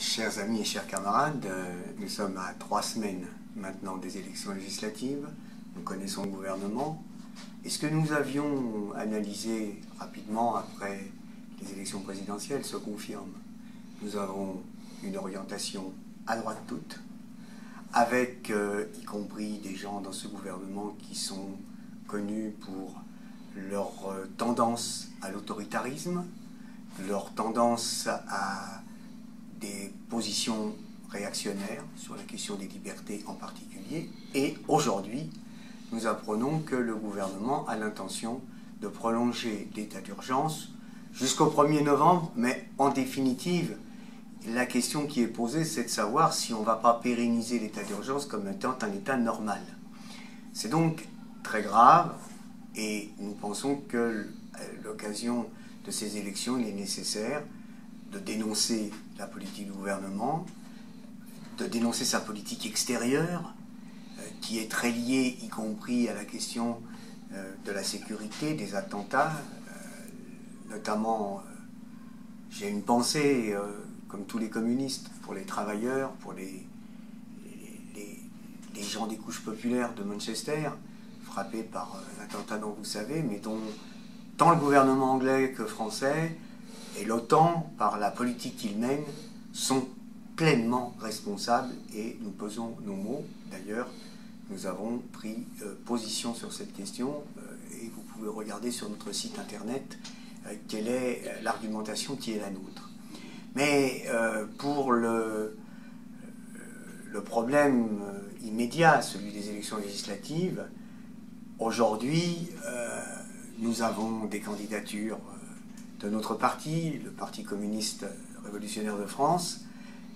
Chers amis et chers camarades, nous sommes à 3 semaines maintenant des élections législatives. Nous connaissons le gouvernement. Et ce que nous avions analysé rapidement après les élections présidentielles se confirme. Nous avons une orientation à droite toute, avec y compris des gens dans ce gouvernement qui sont connus pour leur tendance à l'autoritarisme, leur tendance à des positions réactionnaires sur la question des libertés en particulier. Et aujourd'hui, nous apprenons que le gouvernement a l'intention de prolonger l'état d'urgence jusqu'au 1er novembre, mais en définitive, la question qui est posée, c'est de savoir si on ne va pas pérenniser l'état d'urgence comme étant un état normal. C'est donc très grave et nous pensons que à l'occasion de ces élections, il est nécessaire de dénoncer la politique du gouvernement, de dénoncer sa politique extérieure, qui est très liée, y compris à la question de la sécurité, des attentats, notamment, j'ai une pensée, comme tous les communistes, pour les travailleurs, pour les gens des couches populaires de Manchester, frappés par l'attentat dont vous savez, mais dont tant le gouvernement anglais que français et l'OTAN, par la politique qu'ils mènent, sont pleinement responsables et nous pesons nos mots. D'ailleurs, nous avons pris position sur cette question et vous pouvez regarder sur notre site internet quelle est l'argumentation qui est la nôtre. Mais pour le problème immédiat, celui des élections législatives, aujourd'hui, nous avons des candidatures de notre parti, le Parti communiste révolutionnaire de France.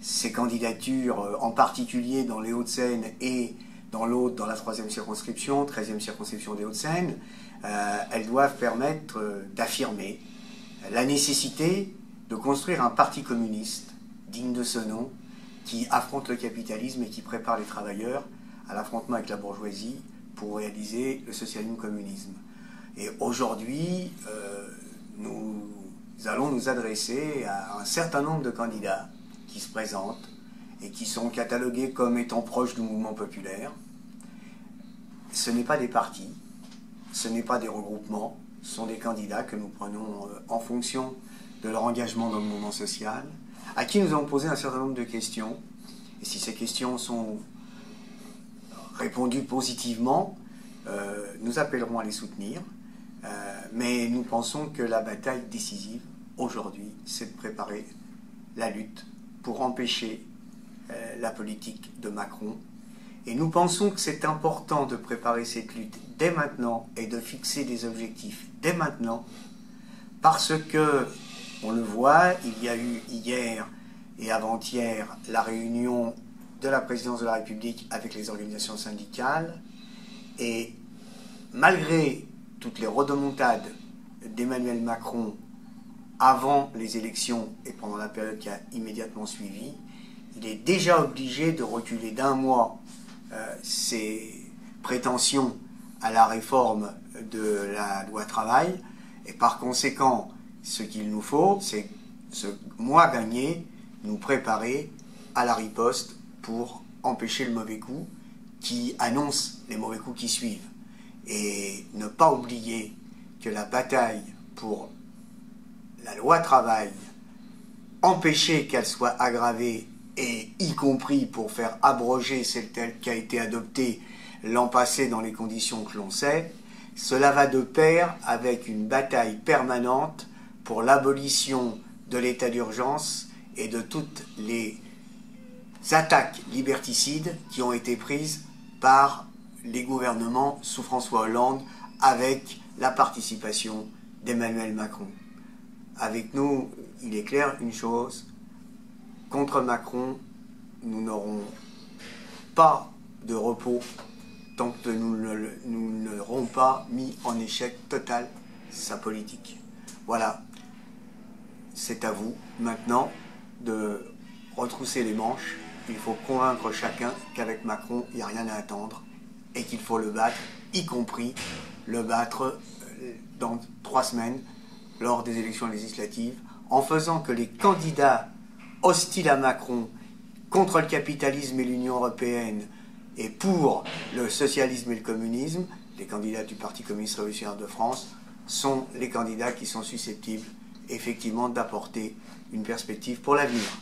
Ces candidatures, en particulier dans les Hauts-de-Seine et dans l'autre, dans la 3e circonscription, 13e circonscription des Hauts-de-Seine, elles doivent permettre d'affirmer la nécessité de construire un parti communiste digne de ce nom, qui affronte le capitalisme et qui prépare les travailleurs à l'affrontement avec la bourgeoisie pour réaliser le socialisme-communisme. Et aujourd'hui, nous allons nous adresser à un certain nombre de candidats qui se présentent et qui sont catalogués comme étant proches du mouvement populaire. Ce n'est pas des partis, ce n'est pas des regroupements, ce sont des candidats que nous prenons en fonction de leur engagement dans le mouvement social, à qui nous avons posé un certain nombre de questions. Et si ces questions sont répondues positivement, nous appellerons à les soutenir. Mais nous pensons que la bataille décisive aujourd'hui, c'est de préparer la lutte pour empêcher la politique de Macron. Et nous pensons que c'est important de préparer cette lutte dès maintenant et de fixer des objectifs dès maintenant, parce que, on le voit, il y a eu hier et avant-hier la réunion de la présidence de la République avec les organisations syndicales, et malgré toutes les rodomontades d'Emmanuel Macron avant les élections et pendant la période qui a immédiatement suivi, il est déjà obligé de reculer d'1 mois ses prétentions à la réforme de la loi travail, et par conséquent, ce qu'il nous faut, c'est ce mois gagné, nous préparer à la riposte pour empêcher le mauvais coup qui annonce les mauvais coups qui suivent. Et ne pas oublier que la bataille pour la loi travail, empêcher qu'elle soit aggravée, et y compris pour faire abroger celle qui a été adoptée l'an passé dans les conditions que l'on sait, cela va de pair avec une bataille permanente pour l'abolition de l'état d'urgence et de toutes les attaques liberticides qui ont été prises par les gouvernements sous François Hollande avec la participation d'Emmanuel Macron. Avec nous, il est clair une chose, contre Macron, nous n'aurons pas de repos tant que nous n'aurons pas mis en échec total sa politique. Voilà, c'est à vous maintenant de retrousser les manches. Il faut convaincre chacun qu'avec Macron, il n'y a rien à attendre et qu'il faut le battre, y compris le battre dans 3 semaines lors des élections législatives, en faisant que les candidats hostiles à Macron, contre le capitalisme et l'Union européenne, et pour le socialisme et le communisme, les candidats du Parti communiste révolutionnaire de France sont les candidats qui sont susceptibles effectivement d'apporter une perspective pour l'avenir.